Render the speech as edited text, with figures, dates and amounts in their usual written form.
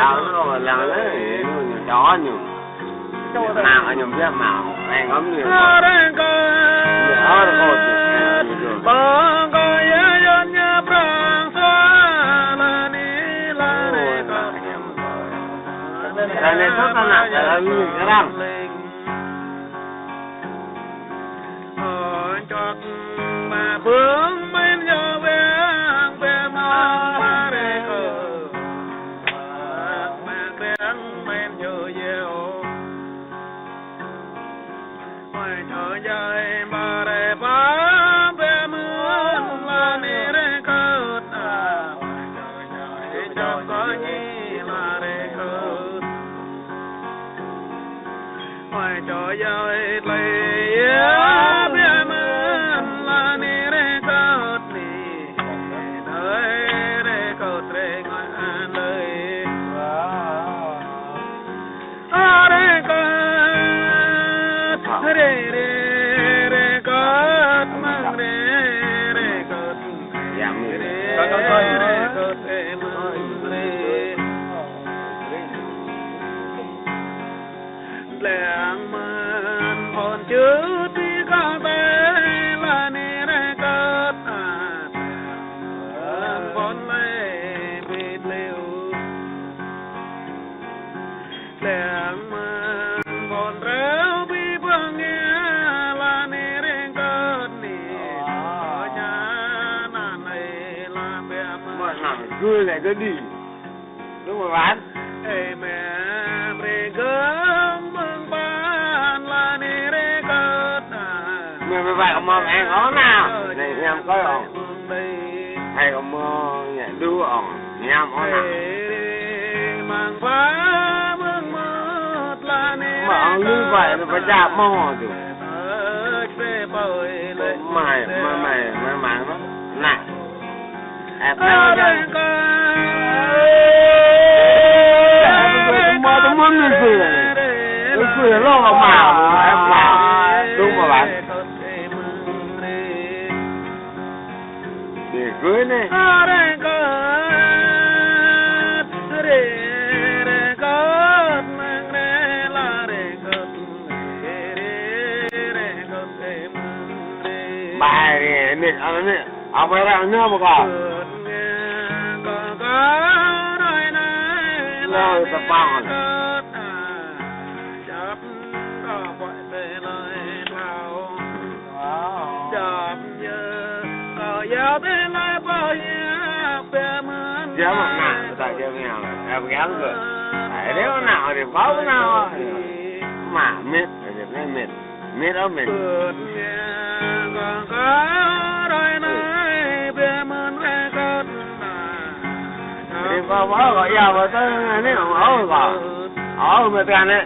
Tao nó là đấy, chó nhủ. Màng ở nhầm biết màng, anh ngắm liền. Đó là cô Bang kaya yon nya prang soala ni la ne ka. Là này tốt hơn ạ, là mình cái răng. Chọt mà bướng bên giờ về mà re cơ. Mà bên giờ dèo. Ngoài trời dài mà re ba. Cho dài lệ bia mơn là ni re cất ni nơi re cất re ngan lời re cất re cất mang re cất re cất em làng mơn hồn chữ tuy có bé là ni re cất hồn lệ bịt liu làng mơn hồn réo bi bưng nghe là ni re cất ni ở nhà nàn này là bé mà nằm cười này cứ đi đúng rồi bạn ê mẹ re gớm mừng ban là ni re cất mày vậy mà em có nào này em có không hay có mơ nhẹ đu ỏng em có nào mang phá mừng mượt là ni mà ông như vậy nó phải chạm mò chứ mày nó nặng em thấy mà tôi muốn người cười lo mà em làm đúng mà bạn để cưới này bài này ông ấy ra nữa mà còn rồi tập bằng giờ mà nào tại giờ nghèo em gán rồi tại nếu nào thì có nào mà mệt thì cái mệt đó mệt thì có gọi giờ mà tới nếu không ở mà tiền đấy